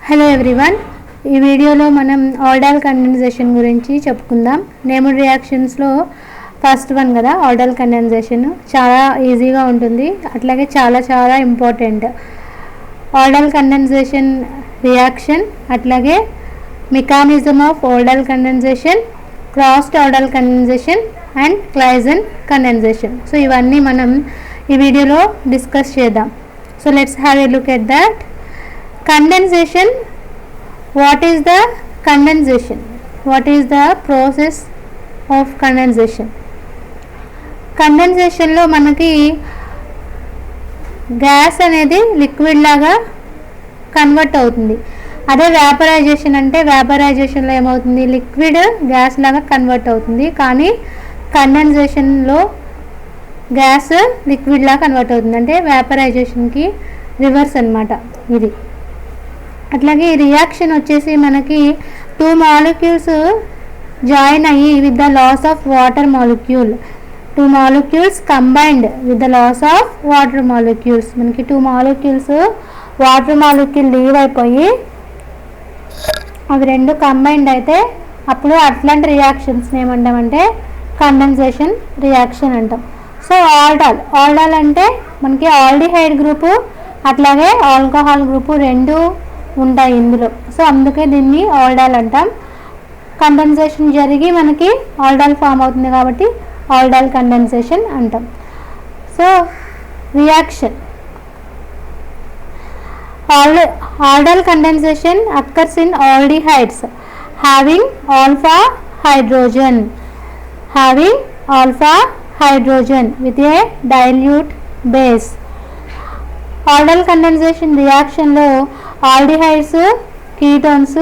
Hello everyone, ఈ వీడియోలో మనం ఆల్డల్ కండెన్సేషన్ గురించి చెప్పుకుందాం. నేమ్డ్ రియాక్షన్స్లో ఫస్ట్ వన్ కదా ఆల్డల్ కండెన్సేషన్. చాలా ఈజీగా ఉంటుంది, అట్లాగే చాలా ఇంపార్టెంట్. ఆల్డల్ కండెన్సేషన్ రియాక్షన్, అట్లాగే mechanism of aldol condensation, crossed aldol condensation and Claisen condensation. So ఇవన్నీ మనం ఈ వీడియోలో డిస్కస్ చేద్దాం. So let's have a look at that. Condensation. What is the condensation? What is the process of condensation? Condensation లో మనకి gas అనేది liquid లాగా convert అవుతుంది. అదే వ్యాపరైజేషన్ అంటే వ్యాపరైజేషన్లో ఏమవుతుంది, లిక్విడ్ గ్యాస్ లాగా కన్వర్ట్ అవుతుంది. కానీ కండెన్సేషన్లో గ్యాస్ లిక్విడ్ లాగా కన్వర్ట్ అవుతుంది, అంటే వ్యాపరైజేషన్కి రివర్స్ అన్నమాట ఇది. అట్లాగే ఈ రియాక్షన్ వచ్చేసి మనకి టూ మాలిక్యూల్స్ జాయిన్ అయ్యి with the loss of water molecule, two molecules combined with the loss of water molecules. మనకి two molecules water molecule leave అయిపోయి అవి రెండు కంబైన్డ్ అయితే అప్పుడు అట్లాంటి రియాక్షన్స్ని ఏమంటామంటే కండెన్సేషన్ రియాక్షన్ అంటాం. సో ఆల్డాల్ అంటే మనకి ఆల్డిహైడ్ గ్రూపు అట్లాగే ఆల్కహాల్ గ్రూపు రెండు ఉంటాయి ఇందులో. సో అందుకే దీన్ని ఆల్డాల్ అంటాం. కండెన్సేషన్ జరిగి మనకి ఆల్డాల్ ఫామ్ అవుతుంది కాబట్టి ఆల్డాల్ కండెన్సేషన్ అంటాం. So reaction aldol condensation occurs in aldehydes having alpha hydrogen with a dilute base. Aldol condensation రియాక్షన్లో ఆల్డిహైడ్స్, కీటోన్స్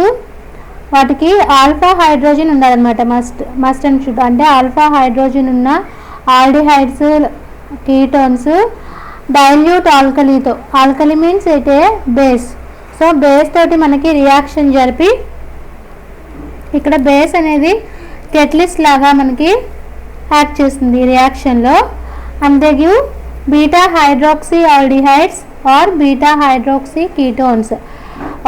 వాటికి ఆల్ఫా హైడ్రోజన్ ఉండాలన్నమాట. Must and should. అంటే ఆల్ఫా హైడ్రోజన్ ఉన్న ఆల్డిహైడ్స్, కీటోన్స్ డైల్యూట్ ఆల్కలీతో, alkali means it a base. So base తోటి మనకి reaction జరిపి ఇక్కడ బేస్ అనేది కెటలిస్ట్ లాగా మనకి యాక్ట్ చేస్తుంది ఈ రియాక్షన్లో. And they give beta hydroxy aldehydes or beta hydroxy ketones.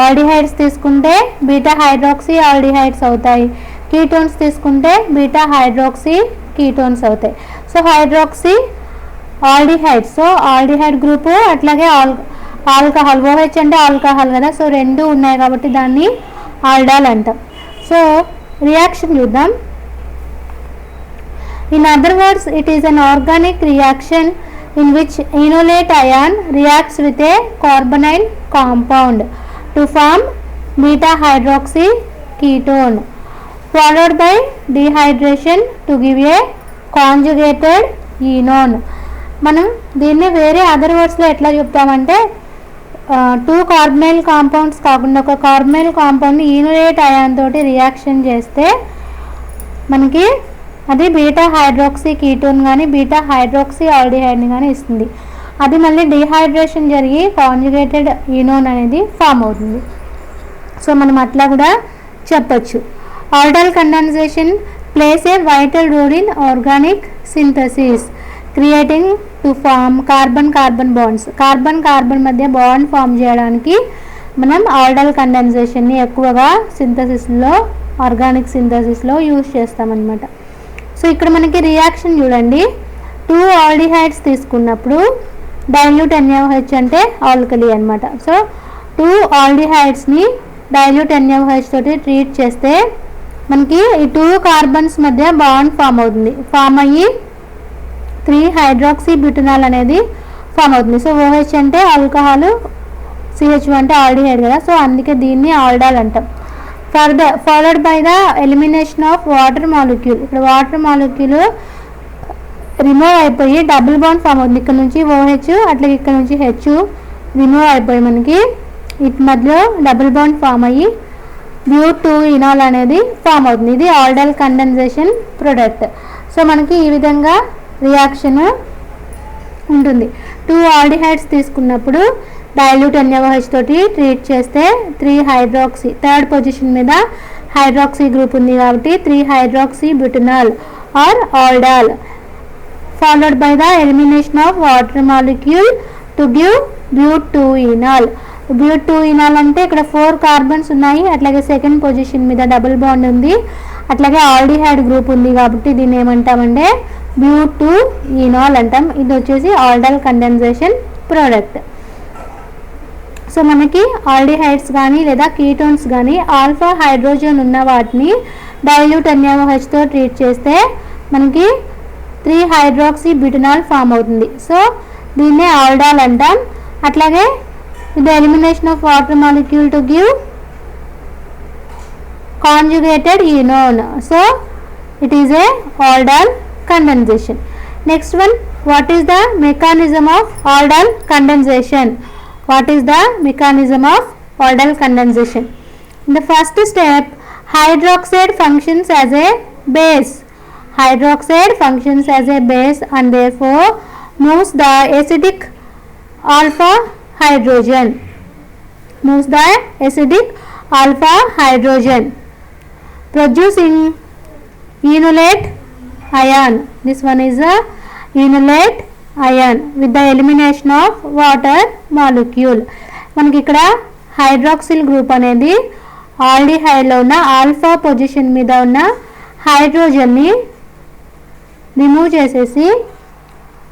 Aldehydes తీసుకుంటే బీటా హైడ్రాక్సీ ఆల్డిహైడ్స్ అవుతాయి, కీటోన్స్ తీసుకుంటే బీటా హైడ్రాక్సీ కీటోన్స్ అవుతాయి. So hydroxy aldehydes, so aldehyde group అట్లాగే ఆల్కహాల్, ఓహెచ్ అంటే ఆల్కహాల్ కదా, సో రెండు ఉన్నాయి కాబట్టి దాన్ని ఆల్డాల్ అంటాం. సో రియాక్షన్ చూద్దాం. In other words, it is an organic reaction in which enolate ion reacts with a carbonyl compound to form beta hydroxy ketone, followed by dehydration to give a conjugated enone. మనం దీన్ని వేరే other వర్డ్స్లో ఎట్లా చెప్తామంటే two carbonyl compounds కాకుండా ఒక carbonyl కాంపౌండ్ని ఈనోలేట్ ion తోటి reaction చేస్తే మనకి అది బీటా హైడ్రాక్సీ కీటోన్ కానీ బీటా హైడ్రాక్సీ ఆల్డిహైడ్ని కానీ ఇస్తుంది. అది మళ్ళీ డిహైడ్రేషన్ జరిగి కాంజుగేటెడ్ ఈనోన్ అనేది ఫామ్ అవుతుంది. సో మనం అట్లా కూడా చెప్పచ్చు. Aldol condensation plays a vital role in organic synthesis, creating to form carbon bonds. Carbon మధ్య బాండ్ ఫామ్ చేయడానికి మనం ఆల్డల్ కండెన్సేషన్ని ఎక్కువగా సింథసిస్లో, ఆర్గానిక్ సింథసిస్లో యూజ్ చేస్తామన్నమాట. సో ఇక్కడ మనకి రియాక్షన్ చూడండి. టూ ఆల్డిహైడ్స్ తీసుకున్నప్పుడు డైల్యూట్ NaOH అంటే ఆల్కలీ అనమాట. సో టూ ఆల్డిహైడ్స్ని డైల్యూట్ NaOH తోటి ట్రీట్ చేస్తే మనకి ఈ టూ కార్బన్స్ మధ్య బాండ్ ఫామ్ అవుతుంది. ఫామ్ అయ్యి 3 హైడ్రాక్సీ అనేది ఫామ్ అవుతుంది. సో OH అంటే ఆల్కహాల్, CH అంటే ఆల్డిహైడ్ కదా, సో అందుకే దీన్ని ఆల్డాల్ అంటాం. Followed by the elimination of water molecule. ఇక్కడ వాటర్ మాలిక్యూల్ రిమూవ్ అయిపోయి డబుల్ బాండ్ ఫామ్ అవుతుంది. ఇక్కడ నుంచి OH అట్లాగే ఇక్కడ నుంచి H రిమూవ్ అయిపోయి మనకి ఇటు మధ్యలో డబుల్ బాండ్ ఫామ్ అయ్యి బ్యూట్ ఇనాల్ అనేది ఫామ్ అవుతుంది. ఇది ఆల్డల్ కండెన్సేషన్ ప్రొడక్ట్. సో మనకి ఈ విధంగా రియాక్షన్ ఉంటుంది. టూ ఆల్డిహైడ్స్ తీసుకున్నప్పుడు డైల్యూట్ NaOH తోటి ట్రీట్ చేస్తే 3 హైడ్రాక్సీ, థర్డ్ పొజిషన్ మీద హైడ్రాక్సీ గ్రూప్ ఉంది కాబట్టి 3 hydroxy butanol or aldol, followed by the elimination of water molecule to give but 2 enol. But 2 enol అంటే ఇక్కడ 4 కార్బన్స్ ఉన్నాయి, అట్లాగే సెకండ్ పొజిషన్ మీద డబుల్ బాండ్ ఉంది, అట్లాగే ఆల్డిహైడ్ గ్రూప్ ఉంది కాబట్టి దీన్ని ఏమంటామంటే బ్యూట్ 2 ఇనాల్ అంటాం. ఇది వచ్చేసి ఆల్డల్ కండెన్సేషన్ ప్రోడక్ట్. సో మనకి ఆల్డిహైడ్స్ కానీ లేదా కీటోన్స్ కానీ ఆల్ఫా హైడ్రోజన్ ఉన్న వాటిని డైల్యూట్ NaOHతో ట్రీట్ చేస్తే మనకి 3 హైడ్రాక్సీ బ్యూటనాల్ ఫామ్ అవుతుంది. సో దీన్నే ఆల్డాల్ అంటాం. అట్లాగే the elimination of water molecule to give conjugated enone, so it is a aldol condensation. Next one, what is the mechanism of aldol condensation? What is the mechanism of aldol condensation? In the first step, hydroxide functions as a base. Hydroxide functions as a base and therefore moves the acidic alpha hydrogen, moves the acidic alpha hydrogen, producing enolate ion. This one is a enolate ion with the elimination of water molecule. మనకి ఇక్కడ hydroxyl group అనేది ఆల్డిహైడ్లో ఉన్న alpha position మీద ఉన్న హైడ్రోజన్ని remove చేసేసి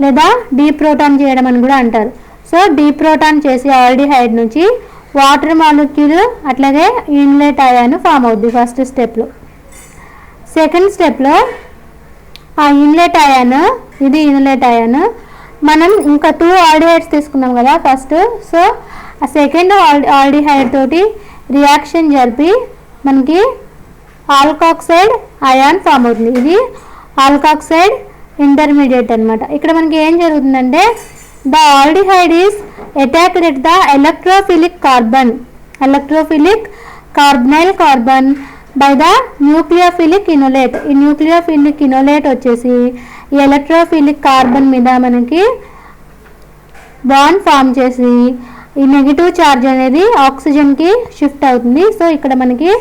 లేదా డీప్రోటాన్ చేయడం అని కూడా అంటారు. సో డీప్రోటాన్ చేసి ఆల్డిహైడ్ నుంచి వాటర్ మాలిక్యూల్ అట్లాగే ఇన్లెట్ అయాన్ ఫామ్ అవుద్ది ఫస్ట్ స్టెప్లో. సెకండ్ స్టెప్లో ఆ ఇన్లెట్ అయాన్, ఇది ఇన్లెట్ అయాన్, మనం ఇంకా 2 ఆల్డిహైడ్స్ తీసుకున్నాం కదా ఫస్ట్. సో ఆ సెకండ్ ఆల్డిహైడ్ తోటి రియాక్షన్ జరిపి మనకి ఆల్కాక్సైడ్ అయాన్ ఫామ్ అవుతుంది. ఇది ఆల్కాక్సైడ్ ఇంటర్మీడియట్ అనమాట. ఇక్కడ మనకి ఏం జరుగుతుందంటే the aldehyde is attacked at the electrophilic carbonyl carbon by the nucleophilic enolate. ఈ nucleophilic enolate వచ్చేసి ఈ ఎలక్ట్రోఫిలిక్ కార్బన్ మీద మనకి బాండ్ ఫామ్ చేసి ఈ నెగిటివ్ ఛార్జ్ అనేది ఆక్సిజన్కి షిఫ్ట్ అవుతుంది. సో ఇక్కడ మనకి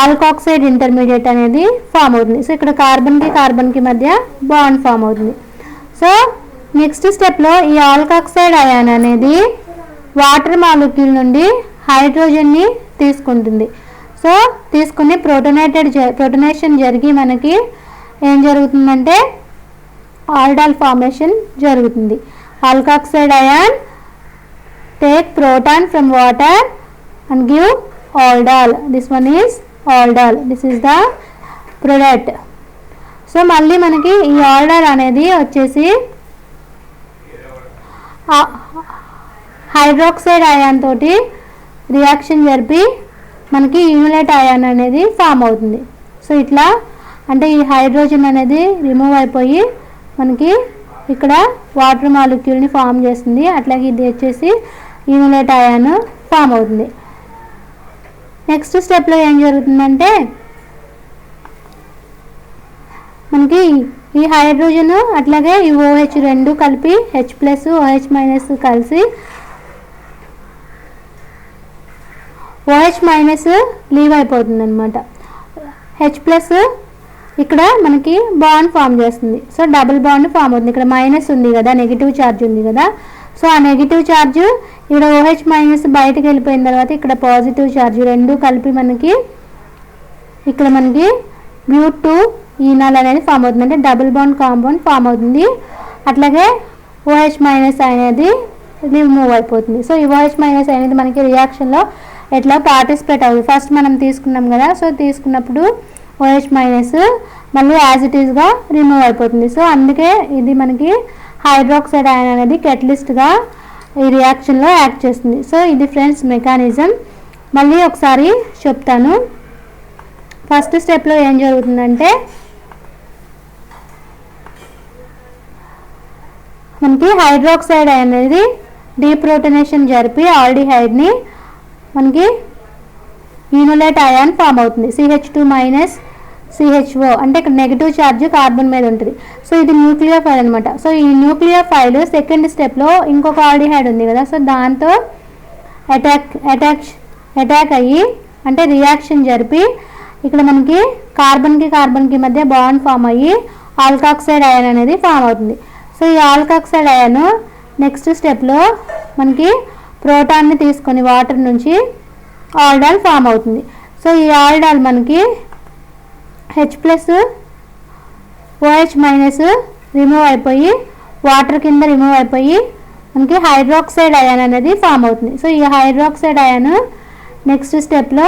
ఆల్కాక్సైడ్ ఇంటర్మీడియట్ అనేది ఫామ్ అవుతుంది. సో ఇక్కడ కార్బన్కి మధ్య బాండ్ ఫామ్ అవుతుంది. సో నెక్స్ట్ స్టెప్లో ఈ ఆల్కాక్సైడ్ అయాన్ అనేది వాటర్ మాలిక్యూల్ నుండి హైడ్రోజన్ని తీసుకుంటుంది. సో తీసుకుని ప్రోటోనేషన్ జరిగి మనకి ఏం జరుగుతుందంటే ఆల్డాల్ ఫార్మేషన్ జరుగుతుంది. Alkoxide ion take proton from water and give aldol. This one is aldol. This is the product. So మళ్ళీ మనకి ఈ ఆల్డాల్ అనేది వచ్చేసి హైడ్రాక్సైడ్ అయాన్ తోటి రియాక్షన్ జరిపి మనకి ఇన్లెట్ అయాన్ అనేది ఫామ్ అవుతుంది. సో ఇట్లా అంటే ఈ హైడ్రోజన్ అనేది రిమూవ్ అయిపోయి మనకి ఇక్కడ వాటర్ మాలిక్యూల్ని ఫామ్ చేస్తుంది. అట్లాగే ఇది వచ్చేసి ఇన్లెట్ అయాన్ ఫామ్ అవుతుంది. నెక్స్ట్ స్టెప్లో ఏం జరుగుతుందంటే మనకి ఈ హైడ్రోజన్ అట్లాగే ఈ OH రెండు కలిపి H+ OH- కలిసి OH- లీవ్ అయిపోతుంది అనమాట. H+ ఇక్కడ మనకి బాండ్ ఫామ్ చేస్తుంది. సో డబుల్ బాండ్ ఫామ్ అవుతుంది. ఇక్కడ మైనస్ ఉంది కదా, నెగిటివ్ ఛార్జ్ ఉంది కదా. సో ఆ నెగిటివ్ ఛార్జ్ ఇక్కడ OH- బయటకు వెళ్ళిపోయిన తర్వాత ఇక్కడ పాజిటివ్ ఛార్జ్ రెండు కలిపి మనకి ఇక్కడ మనకి బ్యూట్ 2 ఈనాల్ అనేది ఫామ్ అవుతుంది. అంటే డబుల్ బాండ్ కాంపౌండ్ ఫామ్ అవుతుంది. అట్లాగే OH- అనేది రిమూవ్ అయిపోతుంది. సో ఈ OH- అనేది మనకి రియాక్షన్లో ఎట్లా పార్టిసిపేట్ అవుతుంది. ఫస్ట్ మనం తీసుకున్నాం కదా, సో తీసుకున్నప్పుడు OH- మళ్ళీ యాజ్ ఇట్ ఈస్గా రిమూవ్ అయిపోతుంది. సో అందుకే ఇది మనకి హైడ్రాక్సైడ్ అయాన్ అనేది కెటలిస్ట్గా ఈ రియాక్షన్లో యాక్ట్ చేస్తుంది. సో ఇది ఫ్రెండ్స్ మెకానిజం. మళ్ళీ ఒకసారి చెప్తాను. ఫస్ట్ స్టెప్లో ఏం జరుగుతుందంటే మనకి హైడ్రాక్సైడ్ అనేది డీప్రోటనేషన్ జరిపి ఆల్డిహైడ్ని మనకి ఇనోలేట్ అయాన్ ఫామ్ అవుతుంది. CH2- CHO అంటే ఇక్కడ నెగిటివ్ ఛార్జ్ కార్బన్ మీద ఉంటుంది. సో ఇది న్యూక్లియోఫైల్ అనమాట. సో ఈ న్యూక్లియోఫైల్ సెకండ్ స్టెప్లో ఇంకొక ఆల్డిహైడ్ ఉంది కదా, సో దాంతో అటాక్ అయ్యి అంటే రియాక్షన్ జరిపి ఇక్కడ మనకి కార్బన్కి మధ్య బాండ్ ఫామ్ అయ్యి ఆల్కాక్సైడ్ అయాన్ అనేది ఫామ్ అవుతుంది. సో ఈ ఆల్కాక్సైడ్ అయాన్ నెక్స్ట్ స్టెప్లో మనకి ప్రోటాన్ని తీసుకొని వాటర్ నుంచి ఆల్డాల్ ఫామ్ అవుతుంది. సో ఈ ఆల్డాల్ మనకి H+ OH- రిమూవ్ అయిపోయి వాటర్ కింద రిమూవ్ అయిపోయి మనకి హైడ్రాక్సైడ్ అయాన్ అనేది ఫామ్ అవుతుంది. సో ఈ హైడ్రాక్సైడ్ అయాన్ నెక్స్ట్ స్టెప్లో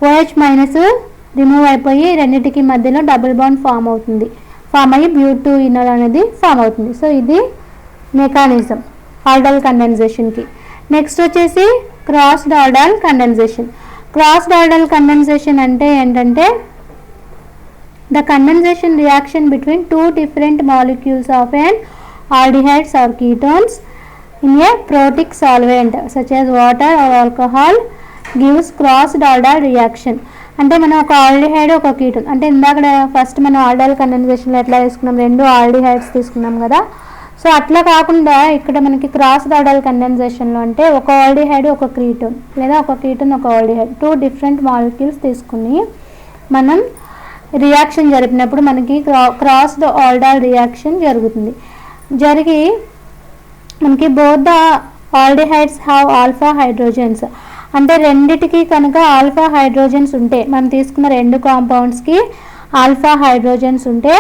OH- రిమూవ్ అయిపోయి రెండింటికి మధ్యలో డబుల్ బాండ్ ఫామ్ అవుతుంది. ఫామ్ అయ్యి బ్యూటూయినోల్ అనేది ఫామ్ అవుతుంది. సో ఇది మెకానిజం ఆల్డాల్ కండెన్సేషన్కి. నెక్స్ట్ వచ్చేసి crossed aldol condensation. Crossed aldol condensation అంటే ఏంటంటే the condensation reaction between two different molecules of an aldehydes or ketones in a protic solvent such as water or alcohol gives crossed aldol reaction. అంటే మనం ఒక aldehyde ఒక ketone అంటే ఇందాక first మనం aldol కండెన్సేషన్లో ఎట్లా తీసుకున్నాం, 2 ఆల్డిహైడ్స్ తీసుకున్నాం కదా. సో అట్లా కాకుండా ఇక్కడ మనకి క్రాస్డ్ ఆల్డాల్ కండెన్సేషన్లో అంటే ఒక ఆల్డిహైడ్ ఒక కీటోన్ లేదా ఒక కీటోన్ ఒక ఆల్డిహైడ్ 2 డిఫరెంట్ మాలిక్యూల్స్ తీసుకుని మనం రియాక్షన్ జరిపినప్పుడు మనకి క్రాస్డ్ ఆల్డాల్ రియాక్షన్ జరుగుతుంది. జరిగి మనకి both the aldehydes have alpha hydrogens. అంటే రెండిటికి కనుక ఆల్ఫా హైడ్రోజన్స్ ఉంటే మనం తీసుకున్న 2 కాంపౌండ్స్కి ఆల్ఫా హైడ్రోజన్స్ ఉంటే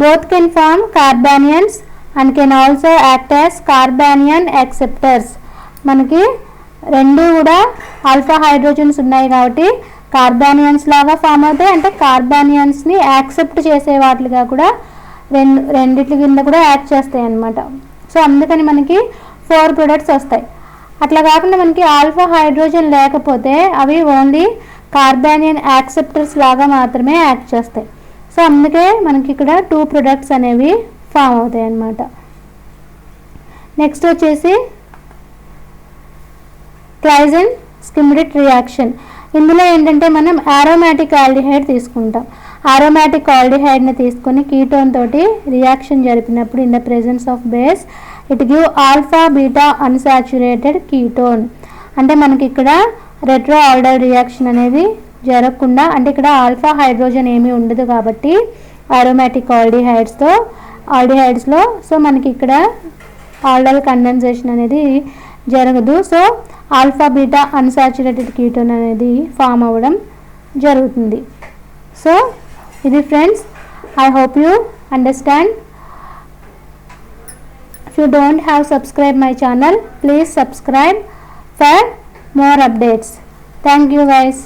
both can form carbanions and can also act as carbanion acceptors. మనకి 2 కూడా ఆల్ఫా హైడ్రోజన్స్ ఉన్నాయి కాబట్టి కార్బానియన్స్ లాగా ఫామ్ అవుతాయి. అంటే కార్బానియన్స్ని యాక్సెప్ట్ చేసే వాటిగా కూడా రెండిట్ల కింద కూడా యాక్ట్ చేస్తాయి అన్నమాట. సో అందుకని మనకి 4 ప్రొడక్ట్స్ వస్తాయి. అట్లా కాకుండా మనకి ఆల్ఫా హైడ్రోజన్ లేకపోతే అవి ఓన్లీ కార్బానియన్ యాక్సెప్టర్స్ లాగా మాత్రమే యాక్ట్ చేస్తాయి. సో అందుకే మనకి ఇక్కడ 2 ప్రొడక్ట్స్ అనేవి ఫామ్ అవుతాయి అన్నమాట. నెక్స్ట్ వచ్చేసి క్లైజన్ స్కిమ్రిట్ రియాక్షన్. ఇందులో ఏంటంటే మనం ఆరోమాటిక్ ఆల్డిహైడ్ తీసుకుంటాం. ఆరోమాటిక్ ఆల్డిహైడ్ని తీసుకొని కీటోన్ తోటి రియాక్షన్ జరిపినప్పుడు in the presence of base it give alpha beta unsaturated ketone. అంటే మనకి ఇక్కడ రెట్రో ఆల్డాల్ రియాక్షన్ అనేది జరగకుండా అంటే ఇక్కడ ఆల్ఫా హైడ్రోజన్ ఏమీ ఉండదు కాబట్టి ఆరోమాటిక్ ఆల్డిహైడ్స్లో సో మనకి ఇక్కడ ఆల్డాల్ కండెన్సేషన్ అనేది జరగదు. So alpha beta unsaturated ketone అనేది ఫామ్ అవ్వడం జరుగుతుంది. సో ఇది friends, I hope you understand. If you don't have subscribed my channel, please subscribe for more updates. Thank you guys.